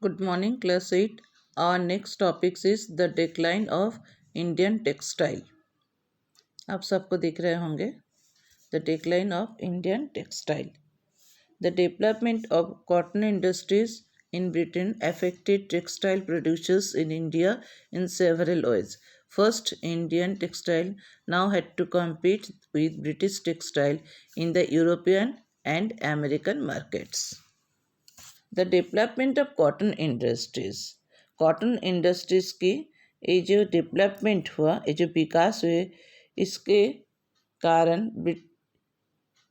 Good morning, class 8. Our next topic is the decline of Indian textile. आप सबको दिख रहे होंगे the decline of Indian textile. The development of cotton industries in Britain affected textile producers in India in several ways. First, Indian textile now had to compete with British textile in the European and American markets. The development of cotton industries की ये जो development हुआ, ये जो विकास हुए, इसके कारण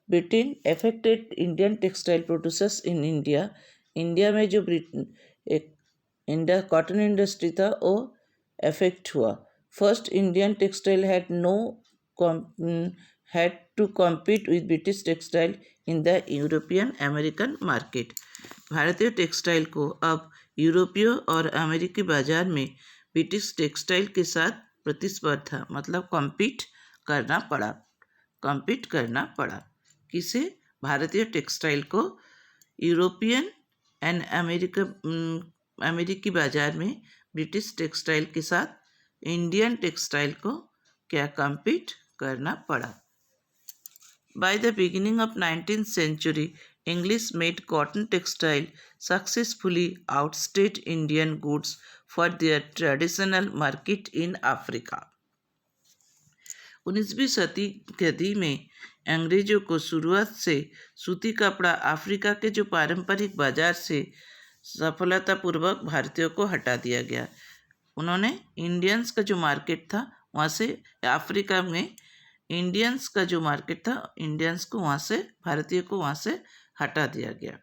Britain affected Indian textile producers in India. India में जो इंडिया कॉटन इंडस्ट्री था वो एफेक्ट हुआ. First, Indian textile had to compete with British textile in the European American market. भारतीय टेक्सटाइल को अब यूरोपीय और अमेरिकी बाजार में ब्रिटिश टेक्सटाइल के साथ प्रतिस्पर्धा मतलब कम्पीट करना पड़ा. किसे? भारतीय टेक्सटाइल को यूरोपियन एंड अमेरिकी बाजार में ब्रिटिश टेक्सटाइल के साथ इंडियन टेक्सटाइल को क्या कम्पीट करना पड़ा. By the beginning of 19th century, English made cotton textile successfully outstayed Indian goods for their traditional market in Africa. 19वीं सदी में अंग्रेजों को शुरुआत से सूती कपड़ा अफ्रीका के जो पारंपरिक बाजार से सफलतापूर्वक भारतीयों को हटा दिया गया. उन्होंने इंडियंस का जो मार्केट था वहाँ से अफ्रीका में इंडियंस का जो मार्केट था इंडियंस को वहाँ से भारतीय को वहाँ से हटा दिया गया.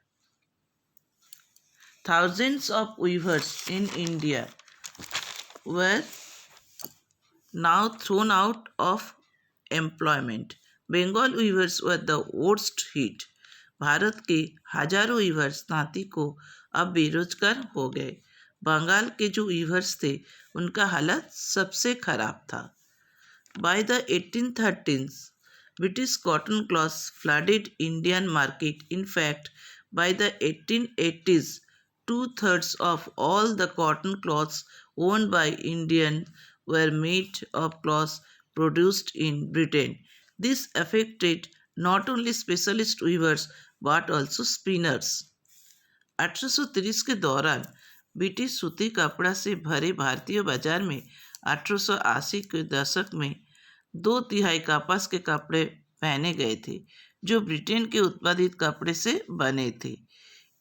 Thousands of weavers in India were now thrown out of employment. Bengal weavers were the worst hit. Bharat के हजारों वीवर्स तांती को अब बेरोजगार हो गए. बंगाल के जो वीवर्स थे उनका हालत सबसे खराब था. By the 1813s, British cotton cloths flooded Indian market. In fact, by the 1880s, 2/3 of all the cotton cloths owned by Indians were made of cloths produced in Britain. This affected not only specialist weavers but also spinners. 1830 के दौरान British सूती कपड़ा से भरे भारतीय बाजार में 1880 के दशक में 2/3 कपास के कपड़े पहने गए थे जो ब्रिटेन के उत्पादित कपड़े से बने थे.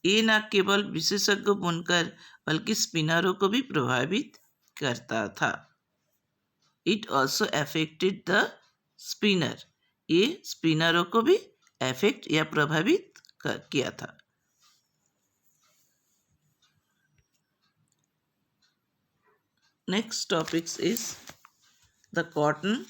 ये न केवल विशेषज्ञ बुनकर बल्कि स्पिनरों को भी प्रभावित करता था. It also affected the spinner. ये स्पिनरों को भी अफेक्ट या प्रभावित किया था. Next topics is the cotton